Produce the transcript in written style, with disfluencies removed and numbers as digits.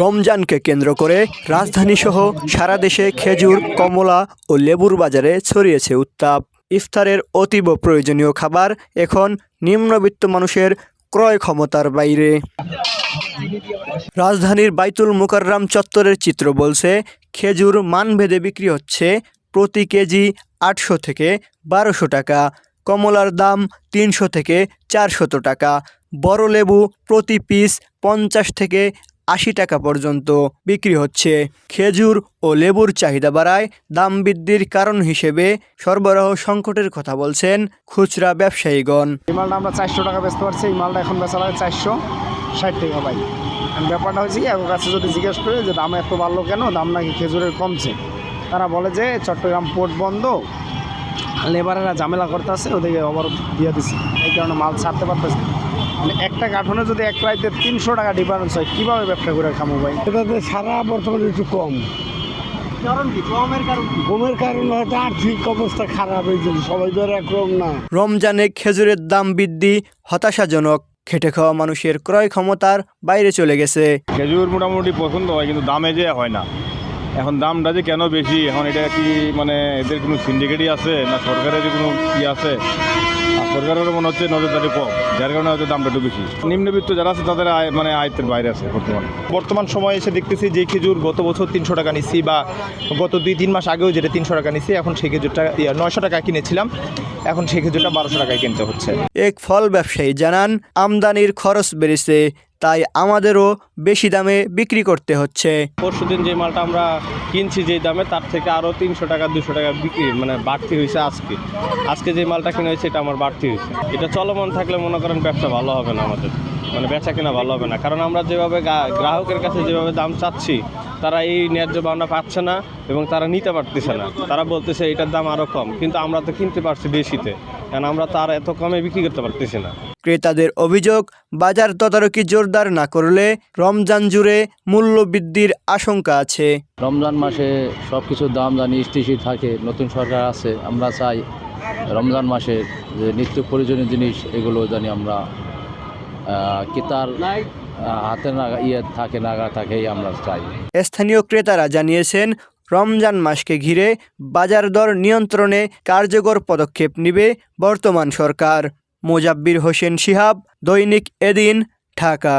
রমজানকে কেন্দ্র করে রাজধানীসহ সারা দেশে খেজুর, কমলা ও লেবুর বাজারে ছড়িয়েছে উত্তাপ। ইফতারের অতীব প্রয়োজনীয় খাবার এখন নিম্নবিত্ত মানুষের ক্রয় ক্ষমতার বাইরে। রাজধানীর বাইতুল মোকাররম চত্বরের চিত্র বলছে, খেজুর মানভেদে বিক্রি হচ্ছে প্রতি কেজি 800 থেকে 1200 টাকা, কমলার দাম 300 থেকে 400 টাকা, বড় লেবু প্রতি পিস 50 থেকে 80 টাকা পর্যন্ত বিক্রি হচ্ছে। খেজুর ও লেবুর চাহিদা বাড়ায় দাম বৃদ্ধির কারণ হিসেবে সরবরাহ সংকটের কথা বলছেন খুচরা ব্যবসায়ীগণ। এই মালটা আমরা 400 টাকা বেচতে পারছি, এই মালটা এখন বেচা লাগে 460 টাকা ভাই। ব্যাপারটা হচ্ছে কি, আমার কাছে যদি জিজ্ঞেস করে যে দাম এত বাড়লো কেন, দাম নাকি খেজুরের কমছে, তারা বলে যে চট্টগ্রাম পোর্ট বন্ধ, লেবারেরা ঝামেলা করতে আছে, ওদিকে অবরোধ দিয়ে দিছি, এই কারণে মাল ছাড়তে পারতেছে। মানে একটা কার্টনে যদি এক রাইতে 300 টাকা ডিফারেন্স হয়, কীভাবে ব্যবসা করে খামো ভাই? এটাতে সারা বর্তমানে একটু কম। কারণ কি কমের কারণ? কমের কারণ হয়তো আর্থিক অবস্থা খারাপ, এই জন্য সবাই তো একরকম না। রমজানে খেজুরের দাম বৃদ্ধি হতাশাজনক। খেটে খাওয়া মানুষের ক্রয় ক্ষমতার বাইরে চলে গেছে। খেজুর মোটামুটি পছন্দ হয়, কিন্তু দামে যে হয় না। এখন দামটা যে কেন বেশি, এখন এটা কি মানে এদের কোনো সিন্ডিকেটই আছে না সরকারের কোনো কি আছে? আর সরকারেরও মনে হচ্ছে নজরদারি কম, যার কারণে হয়তো দামটা একটু বেশি। নিম্নবিত্ত যারা আছে তাদের মানে আয়ত্তের বাইরে আছে বর্তমান সময়ে এসে দেখতেছি যে খেজুর গত বছর 300 টাকা নিচ্ছি, বা গত 2-3 মাস আগেও যেটা 300 টাকা নিচ্ছি, এখন সেই খেজুরটা 900 টাকা কিনেছিলাম, এখন সেই খেজুরটা 1200 টাকায় কিনতে হচ্ছে। এক ফল ব্যবসায়ী জানান, আমদানির খরচ বেড়েছে, তাই আমাদেরও বেশি দামে বিক্রি করতে হচ্ছে। পরশুদিন যে মালটা আমরা কিনছি যে দামে, তার থেকে আরও 300 টাকা 200 টাকা বিক্রি মানে বাড়তি হয়েছে। আজকে যে মালটা কিনে হয়েছে এটা আমার বাড়তি হয়েছে। এটা চলমান থাকলে মনে করেন ব্যবসা ভালো হবে না, আমাদের মানে বেচা কেনা ভালো হবে না। কারণ আমরা যেভাবে গ্রাহকের কাছে যেভাবে দাম চাচ্ছি, তারা এই ন্যায্য দামটা পাচ্ছে না এবং তারা নিতে পারতেছে না। তারা বলতেছে এটার দাম আরও কম, কিন্তু আমরা তো কিনতে পারছি বেশিতে, কারণ আমরা তো আর এত কমে বিক্রি করতে পারতেছি না। ক্রেতাদের অভিযোগ, বাজার তদারকি জোরদার না করলে রমজান জুড়ে মূল্য বৃদ্ধির আশঙ্কা আছে। রমজান মাসে সব কিছুর দাম জানি স্থিতিশীল থাকে, নতুন সরকার আছে, আমরা চাই রমজান মাসের যে নিত্য প্রয়োজনীয় জিনিস এগুলো জানি আমরা ক্রেতার হাতে নাগা থাকে আমরা চাই। স্থানীয় ক্রেতারা জানিয়েছেন, রমজান মাসকে ঘিরে বাজার দর নিয়ন্ত্রণে কার্যকর পদক্ষেপ নেবে বর্তমান সরকার। মোজাব্বির হোসেন শিহাব, দৈনিক এদিন, ঢাকা।